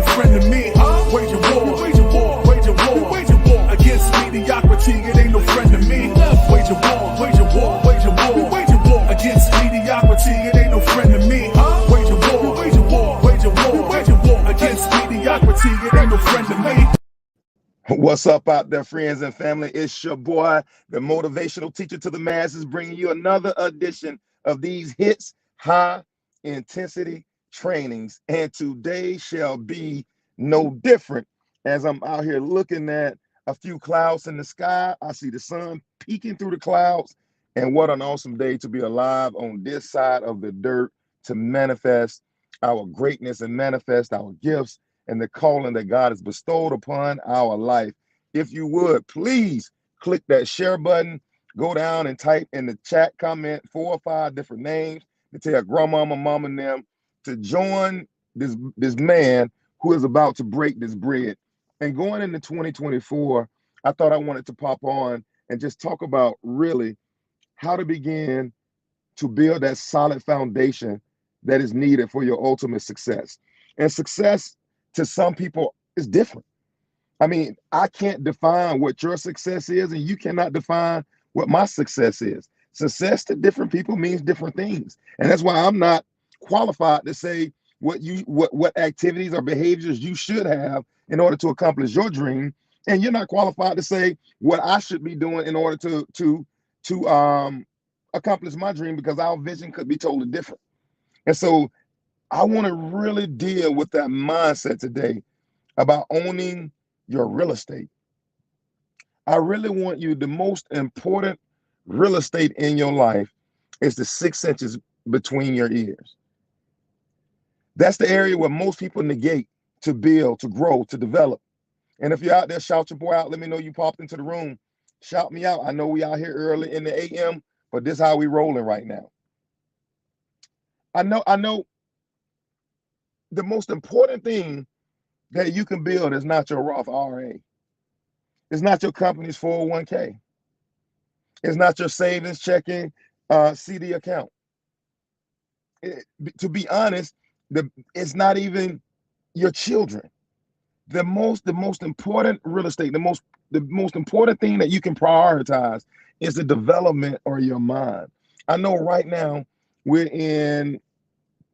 no friend to me. Wage a war, wage a war, wage a war, wage a war against mediocrity. It ain't no friend to me. Wage a war, wage a war, wage a war, wage a war against mediocrity. It ain't no friend to me. Wage a war, wage a war, wage a war, wage a war against mediocrity. It ain't no friend to me. What's up out there, friends and family? It's your boy, the motivational teacher to the masses, bringing you another edition of these hits, high intensity trainings. And today shall be no different. As I'm out here looking at a few clouds in the sky, I see the sun peeking through the clouds. And what an awesome day to be alive on this side of the dirt, to manifest our greatness and manifest our gifts and the calling that God has bestowed upon our life. If you would, please click that share button, go down and type in the chat comment 4 or 5 different names to tell grandmama, mama, and them to join this man who is about to break this bread. And going into 2024, I thought I wanted to pop on and just talk about really how to begin to build that solid foundation that is needed for your ultimate success. And success to some people is different. I mean, I can't define what your success is, and you cannot define what my success is. Success to different people means different things. And that's why I'm not qualified to say what activities or behaviors you should have in order to accomplish your dream. And you're not qualified to say what I should be doing in order to accomplish my dream, because our vision could be totally different. And so I want to really deal with that mindset today about owning your real estate. I really want you, the most important real estate in your life is the 6 inches between your ears. That's the area where most people negate to build, to grow, to develop. And if you're out there, shout your boy out. Let me know you popped into the room. Shout me out. I know we out here early in the AM, but this is how we rolling right now. I know the most important thing that you can build is not your Roth IRA. It's not your company's 401k. It's not your savings checking CD account. To be honest, it's not even your children. The most important real estate, the most important thing that you can prioritize is the development of your mind. I know right now we're in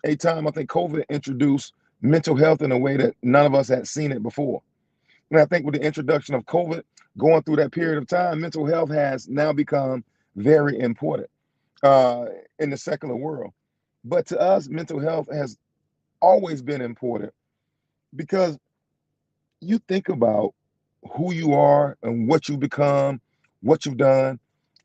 a time, I think COVID introduced mental health in a way that none of us had seen it before. And I think with the introduction of COVID, going through that period of time, mental health has now become very important in the secular world. But to us, mental health has always been important, because you think about who you are and what you become, what you've done.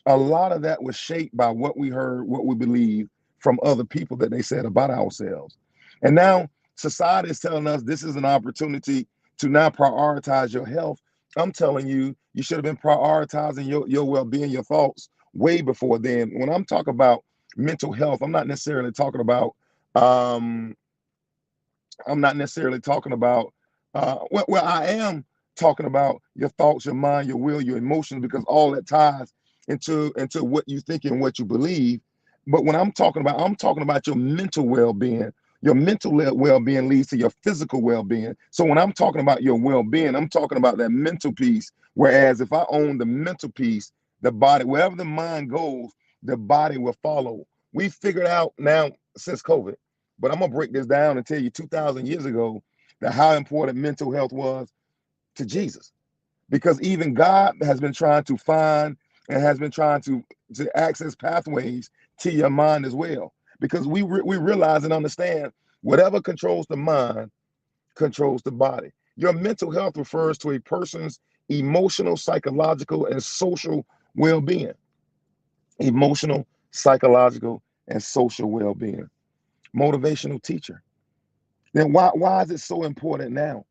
A lot of that was shaped by what we heard, what we believe from other people that they said about ourselves. And now society is telling us this is an opportunity to now prioritize your health. I'm telling you, you should have been prioritizing your well-being, your thoughts way before then. When I'm talking about mental health, I'm not necessarily talking about well, I am talking about your thoughts, your mind, your will, your emotions, because all that ties into what you think and what you believe. But when I'm talking about your mental well-being. Your mental well-being leads to your physical well-being. So when I'm talking about your well-being, I'm talking about that mental piece. Whereas if I own the mental piece, the body, wherever the mind goes, the body will follow. We figured out now since COVID, but I'm gonna break this down and tell you 2,000 years ago that how important mental health was to Jesus, because even God has been trying to find and has been trying to access pathways to your mind as well. Because we realize and understand whatever controls the mind controls the body. Your mental health refers to a person's emotional, psychological, and social well-being. Emotional, psychological, and social well-being. Motivational teacher. Then why is it so important now?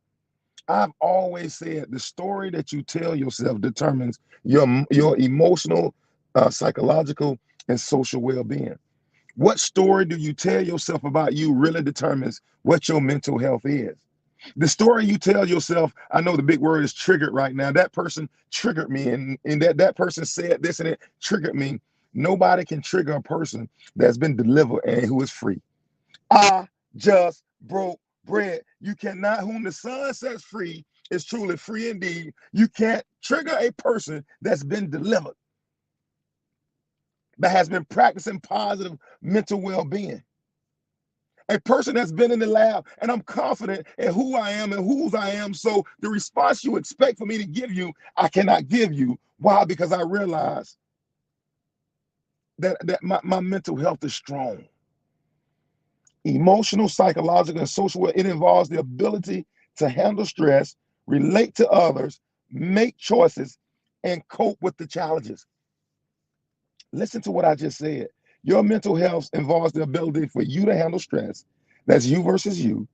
I've always said the story that you tell yourself determines your emotional, psychological, and social well-being. What story do you tell yourself about you really determines what your mental health is. The story you tell yourself, I know the big word is triggered right now. That person triggered me, and that person said this and it triggered me. Nobody can trigger a person that's been delivered and who is free. I just broke bread. You cannot, whom the Son sets free is truly free indeed. You can't trigger a person that's been delivered, that has been practicing positive mental well-being. A person that's been in the lab, and I'm confident in who I am and whose I am. So the response you expect for me to give you, I cannot give you. Why? Because I realize that my mental health is strong. Emotional, psychological, and social, it involves the ability to handle stress, relate to others, make choices, and cope with the challenges. Listen to what I just said. Your mental health involves the ability for you to handle stress. That's you versus you.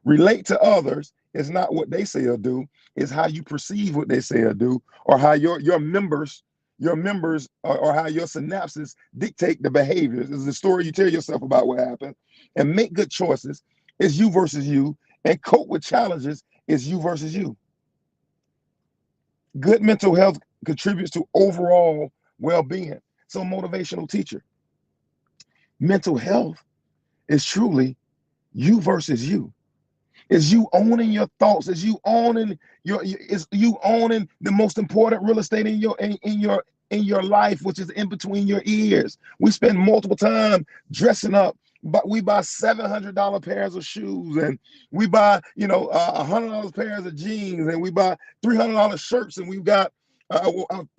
Relate to others is not what they say or do, it's how you perceive what they say or do, or how your members, or how your synapses dictate the behaviors. It's the story you tell yourself about what happened. And make good choices is you versus you. And cope with challenges is you versus you. Good mental health contributes to overall well-being. So, motivational teacher, mental health is truly you versus you. Is you owning your thoughts? Is you owning is you owning the most important real estate in your life, which is in between your ears? We spend multiple time dressing up, but we buy $700 pairs of shoes, and we buy $100 pairs of jeans, and we buy $300 shirts, and we've got a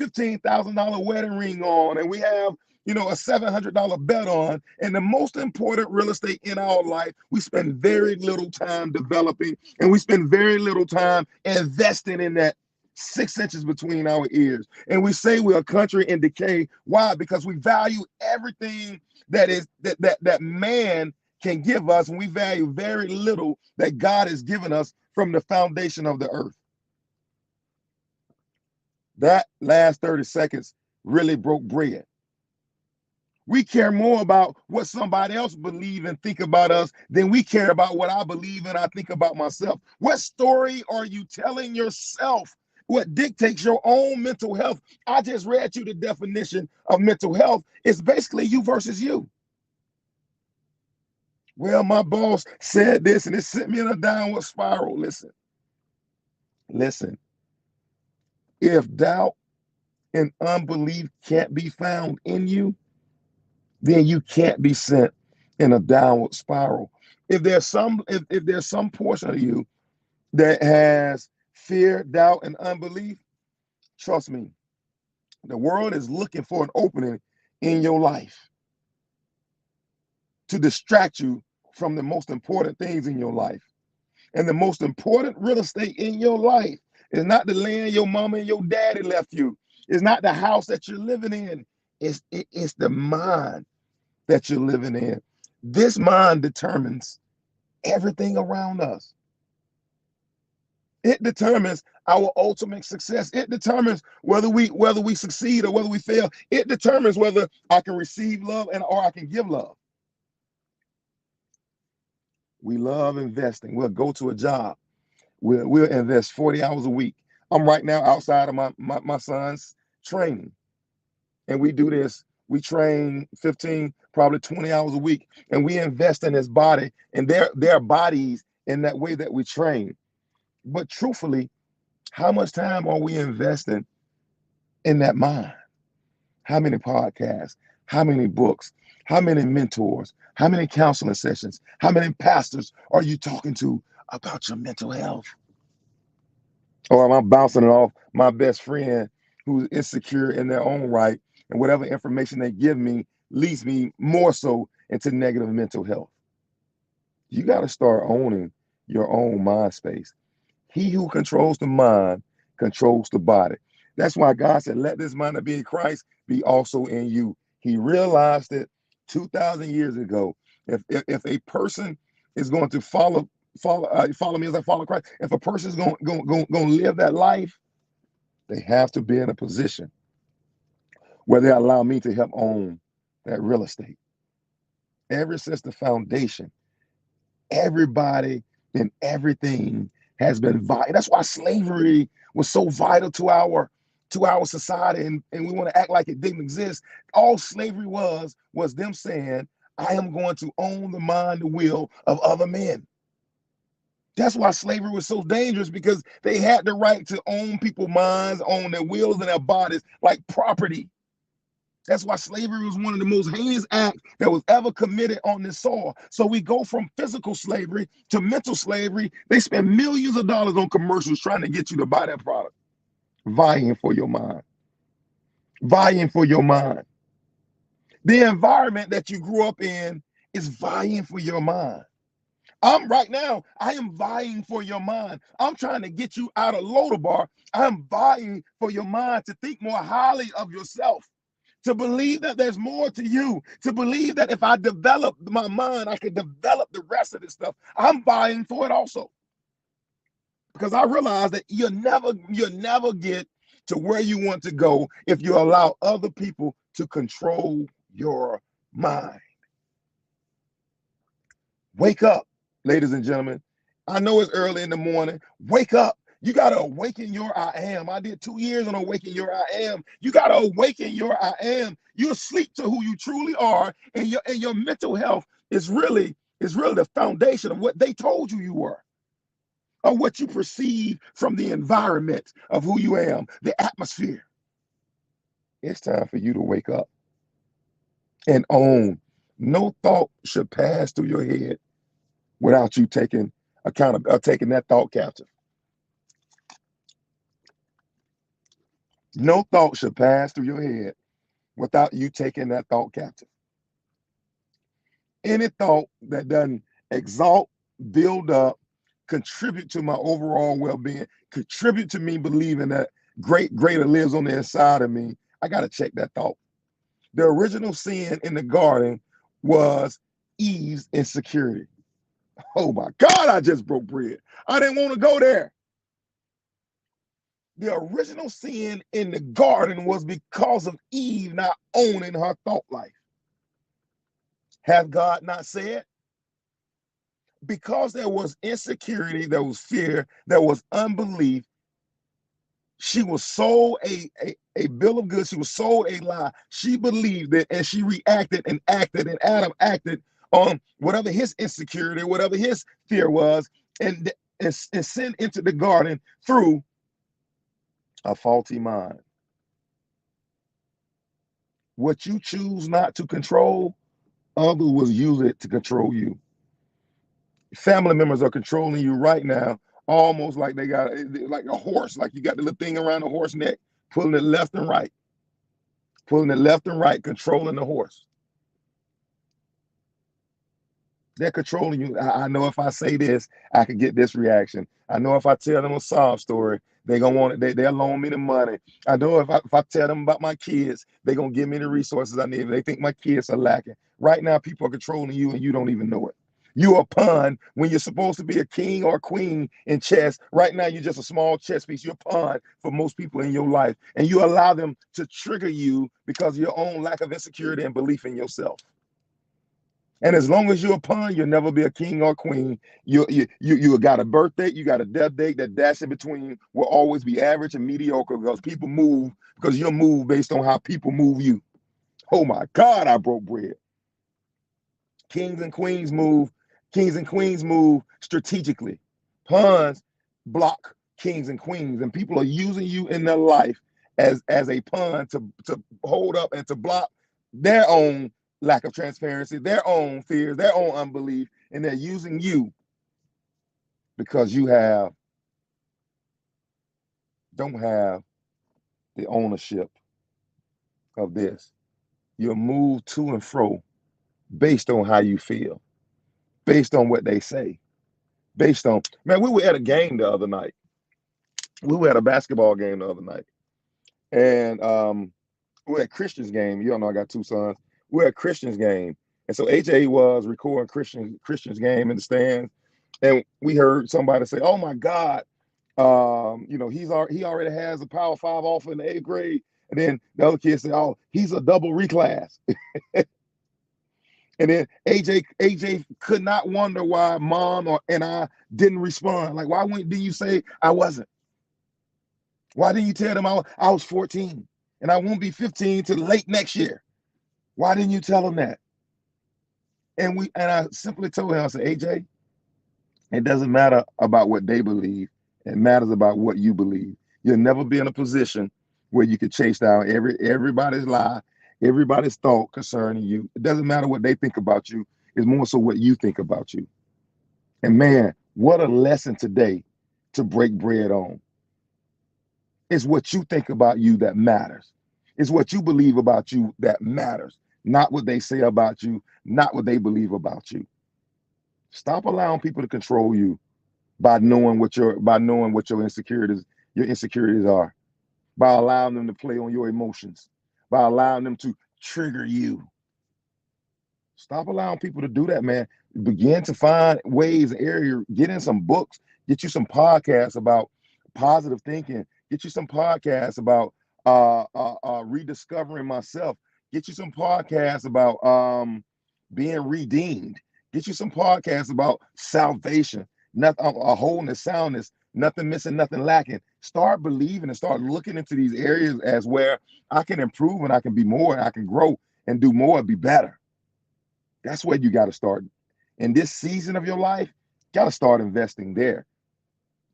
$15,000 wedding ring on, and we have a $700 bet on. And the most important real estate in our life, we spend very little time developing, and we spend very little time investing in that 6 inches between our ears. And we say we're a country in decay. Why? Because we value everything that man can give us, and we value very little that God has given us from the foundation of the earth. That last 30 seconds really broke bread. We care more about what somebody else believes and think about us than we care about what I believe and I think about myself. What story are you telling yourself? What dictates your own mental health? I just read you the definition of mental health. It's basically you versus you. Well, my boss said this and it sent me in a downward spiral. Listen. If doubt and unbelief can't be found in you, then you can't be sent in a downward spiral. If there's some portion of you that has fear, doubt, and unbelief, trust me, the world is looking for an opening in your life to distract you from the most important things in your life. And the most important real estate in your life is not the land your mama and your daddy left you. It's not the house that you're living in. It's the mind that you're living in. This mind determines everything around us. It determines our ultimate success. It determines whether we succeed or whether we fail. It determines whether I can receive love or I can give love. We love investing. We'll go to a job. We'll invest 40 hours a week. I'm right now outside of my son's training. And we do this. We train 15, probably 20 hours a week. And we invest in his body and their bodies in that way that we train. But truthfully, how much time are we investing in that mind? How many podcasts? How many books? How many mentors? How many counseling sessions? How many pastors are you talking to about your mental health? Or am I bouncing it off my best friend who's insecure in their own right, and whatever information they give me leads me more so into negative mental health? You got to start owning your own mind space. He who controls the mind controls the body. That's why God said, let this mind that be in Christ be also in you. He realized it 2,000 years ago. If a person is going to follow me as I follow Christ, if a person is going to live that life, they have to be in a position where they allow me to help own that real estate. Ever since the foundation, everybody and everything has been vital. That's why slavery was so vital to our society, and we want to act like it didn't exist. All slavery was them saying, I am going to own the mind, the will of other men. That's why slavery was so dangerous, because they had the right to own people's minds, own their wills and their bodies like property. That's why slavery was one of the most heinous acts that was ever committed on this soil. So we go from physical slavery to mental slavery. They spend millions of dollars on commercials trying to get you to buy that product, vying for your mind, vying for your mind. The environment that you grew up in is vying for your mind. Right now, I am vying for your mind. I'm trying to get you out of Lodabar. I'm vying for your mind to think more highly of yourself, to believe that there's more to you, to believe that if I develop my mind, I can develop the rest of this stuff. I'm vying for it also, because I realize that you'll never get to where you want to go if you allow other people to control your mind. Wake up, ladies and gentlemen. I know it's early in the morning. Wake up. You got to awaken your I am. I did 2 years on awaken your I am. You got to awaken your I am. You're asleep to who you truly are, and your mental health is really the foundation of what they told you were, or what you perceive from the environment of who you am, the atmosphere. It's time for you to wake up and own. No thought should pass through your head without you taking account of taking that thought captive. No thought should pass through your head without you taking that thought captive. Any thought that doesn't exalt, build up, contribute to my overall well-being, contribute to me believing that greater lives on the inside of me, I got to check that thought. The original sin in the garden was Eve's insecurity. Oh my God, I just broke bread. I didn't want to go there. The original sin in the garden was because of Eve not owning her thought life. Have God not said? Because there was insecurity, there was fear, there was unbelief, she was sold a bill of goods. She was sold a lie. She believed it, and she reacted and acted, and Adam acted on whatever his insecurity, whatever his fear was, and sin into the garden through a faulty mind. What you choose not to control, others will use it to control you. Family members are controlling you right now, almost like they got like a horse, like you got the little thing around the horse neck, pulling it left and right, controlling the horse. They're controlling you. I know if I say this, I could get this reaction. I know if I tell them a sob story, they're gonna want it. They'll loan me the money. I know if I tell them about my kids, they're gonna give me the resources I need. They think my kids are lacking. Right now, people are controlling you, and you don't even know it. You're a pawn when you're supposed to be a king or a queen in chess. Right now, you're just a small chess piece. You're a pawn for most people in your life, and you allow them to trigger you because of your own lack of insecurity and belief in yourself. And as long as you're a pawn, you'll never be a king or queen. You got a birth date, you got a death date. That dash in between will always be average and mediocre, because people move, because you'll move based on how people move you. Oh my God, I broke bread. Kings and queens move strategically. Pawns block kings and queens, and people are using you in their life as a pawn to hold up and to block their own lack of transparency, their own fears, their own unbelief, and they're using you because you don't have the ownership of this. You'll move to and fro based on how you feel, based on what they say, based on, man, we were at a game the other night. We were at a basketball game the other night. And we were at Christian's game. You all know I got two sons. We're at Christian's game. And so AJ was recording Christian's game in the stands. And we heard somebody say, oh my God, you know, he already has a Power 5 offer in the 8th grade. And then the other kid said, oh, he's a double reclass. And then AJ could not wonder why mom and I didn't respond. Like, why didn't you say I wasn't? Why didn't you tell them I was 14 and I won't be 15 till late next year? Why didn't you tell them that? And I simply told him, I said, AJ, It doesn't matter about what they believe. It matters about what you believe. You'll never be in a position where you can chase down everybody's lie, everybody's thought concerning you. It doesn't matter what they think about you. It's more so what you think about you. And man, what a lesson today to break bread on. It's what you think about you that matters. It's what you believe about you that matters, not what they say about you, not what they believe about you. Stop allowing people to control you by knowing what your insecurities are, by allowing them to play on your emotions, by allowing them to trigger you. Stop allowing people to do that, man. Begin to find ways and areas, get in some books, get you some podcasts about positive thinking, get you some podcasts about rediscovering myself, get you some podcasts about being redeemed, get you some podcasts about salvation, nothing, a wholeness, soundness, nothing missing, nothing lacking. Start believing and start looking into these areas as where I can improve and I can be more and I can grow and do more and be better. That's where you got to start. In this season of your life, you got to start investing there.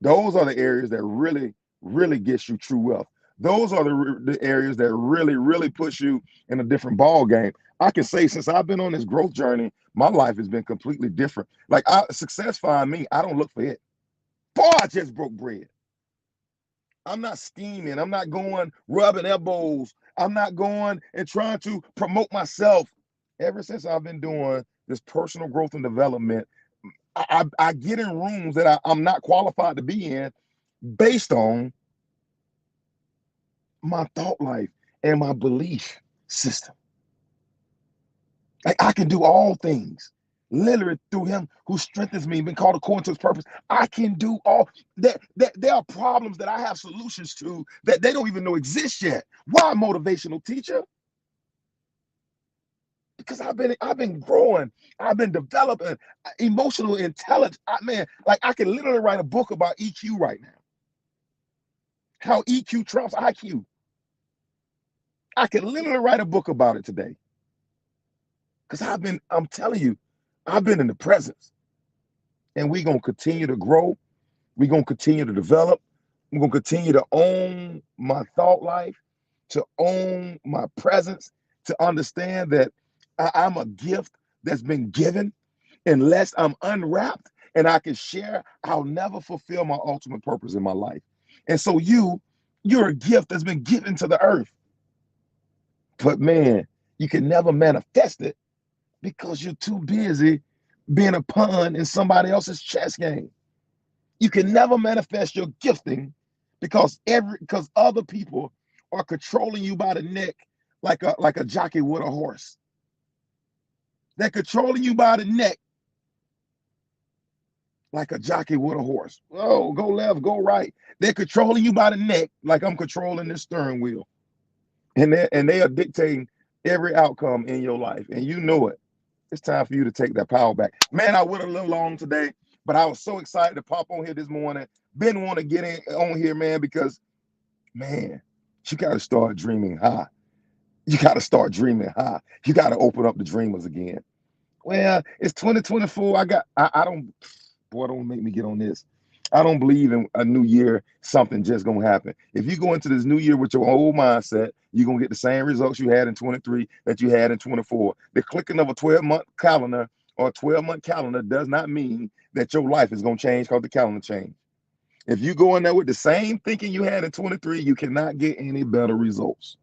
Those are the areas that really, really gets you true wealth. Those are the areas that really, really push you in a different ball game. I can say since I've been on this growth journey, my life has been completely different. Like success find me, I don't look for it. Boy, I just broke bread. I'm not scheming. I'm not going rubbing elbows. I'm not going and trying to promote myself. Ever since I've been doing this personal growth and development, I get in rooms that I'm not qualified to be in based on my thought life and my belief system. Like I can do all things literally through him who strengthens me, been called according to his purpose. I can do all that. There are problems that I have solutions to that they don't even know exist yet. Why, motivational teacher? Because I've been growing, I've been developing emotional intelligence. Like I can literally write a book about EQ right now. How EQ trumps IQ. I can literally write a book about it today. Because I'm telling you, I've been in the presence. And we're going to continue to grow. We're going to continue to develop. We're going to continue to own my thought life, to own my presence, to understand that I'm a gift that's been given. Unless I'm unwrapped and I can share, I'll never fulfill my ultimate purpose in my life. And so you're a gift that's been given to the earth. But man, you can never manifest it because you're too busy being a pawn in somebody else's chess game. You can never manifest your gifting because other people are controlling you by the neck like a jockey with a horse. They're controlling you by the neck like a jockey with a horse. Oh, go left, go right. They're controlling you by the neck like I'm controlling this steering wheel. And they are dictating every outcome in your life. And you know it. It's time for you to take that power back. Man, I went a little long today, but I was so excited to pop on here this morning. Been wanting to get on here, man, because, man, you got to start dreaming high. You got to start dreaming high. You got to open up the dreamers again. Well, it's 2024. Don't make me get on this. I don't believe in a new year, something just going to happen. If you go into this new year with your old mindset, you're going to get the same results you had in 23 that you had in 24. The clicking of a 12-month calendar or a 12-month calendar does not mean that your life is going to change because the calendar changed. If you go in there with the same thinking you had in 23, you cannot get any better results.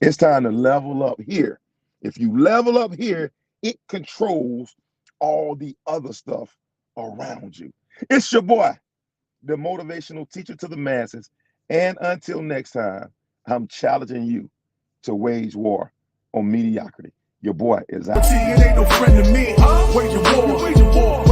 It's time to level up here. If you level up here, it controls all the other stuff around you. It's your boy, the motivational teacher to the masses. And until next time, I'm challenging you to wage war on mediocrity. Your boy is out. It ain't no friend to me. Wage a war, wage a war.